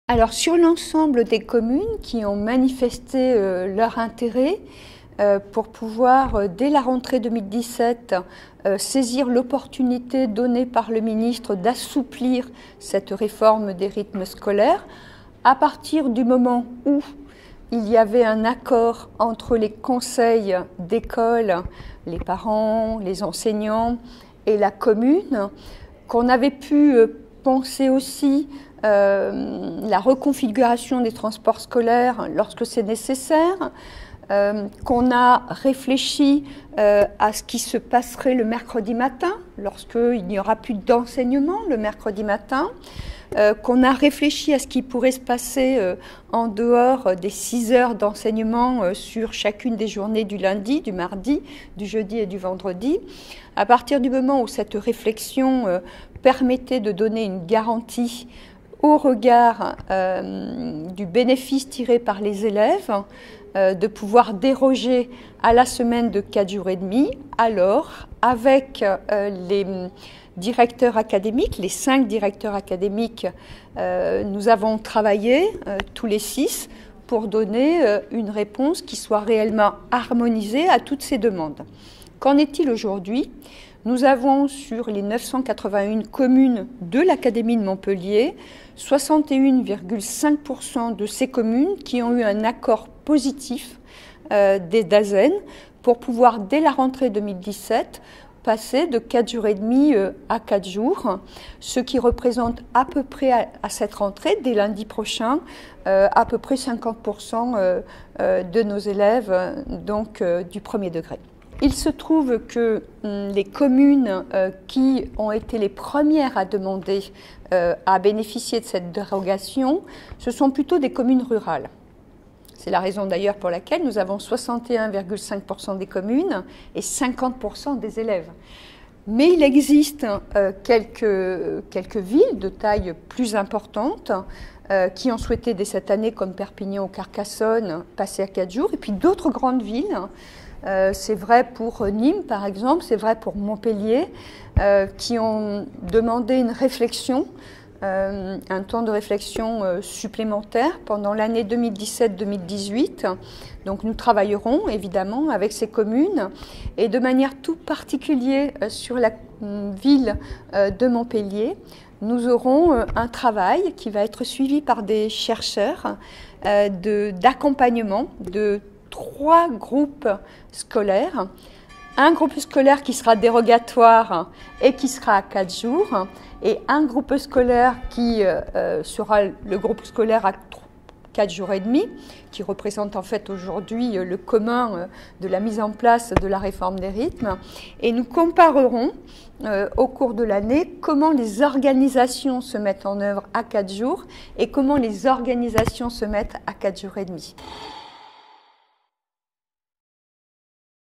Alors sur l'ensemble des communes qui ont manifesté leur intérêt pour pouvoir, dès la rentrée 2017, saisir l'opportunité donnée par le ministre d'assouplir cette réforme des rythmes scolaires, à partir du moment où il y avait un accord entre les conseils d'école, les parents, les enseignants et la commune, qu'on avait pu penser aussi la reconfiguration des transports scolaires lorsque c'est nécessaire, qu'on a réfléchi à ce qui se passerait le mercredi matin, lorsqu'il n'y aura plus d'enseignement le mercredi matin, qu'on a réfléchi à ce qui pourrait se passer en dehors des 6 heures d'enseignement sur chacune des journées du lundi, du mardi, du jeudi et du vendredi. À partir du moment où cette réflexion permettait de donner une garantie au regard du bénéfice tiré par les élèves, de pouvoir déroger à la semaine de 4 jours et demi, alors avec les directeurs académiques, les 5 directeurs académiques, nous avons travaillé tous les 6 pour donner une réponse qui soit réellement harmonisée à toutes ces demandes. Qu'en est-il aujourd'hui ? Nous avons sur les 981 communes de l'Académie de Montpellier, 61,5% de ces communes qui ont eu un accord positif des DAZEN pour pouvoir, dès la rentrée 2017, passer de 4 jours et demi à 4 jours, ce qui représente à peu près à cette rentrée, dès lundi prochain, à peu près 50% de nos élèves donc, du premier degré. Il se trouve que les communes qui ont été les premières à demander à bénéficier de cette dérogation, ce sont plutôt des communes rurales. C'est la raison d'ailleurs pour laquelle nous avons 61,5% des communes et 50% des élèves. Mais il existe quelques villes de taille plus importante qui ont souhaité dès cette année, comme Perpignan ou Carcassonne, passer à 4 jours, et puis d'autres grandes villes. C'est vrai pour Nîmes, par exemple, c'est vrai pour Montpellier, qui ont demandé une réflexion, un temps de réflexion supplémentaire pendant l'année 2017-2018. Donc nous travaillerons évidemment avec ces communes et de manière tout particulière sur la ville de Montpellier, nous aurons un travail qui va être suivi par des chercheurs d'accompagnement de 3 groupes scolaires. Un groupe scolaire qui sera dérogatoire et qui sera à 4 jours, et un groupe scolaire qui sera le groupe scolaire à 4 jours et demi, qui représente en fait aujourd'hui le commun de la mise en place de la réforme des rythmes. Et nous comparerons au cours de l'année comment les organisations se mettent en œuvre à 4 jours et comment les organisations se mettent à 4 jours et demi.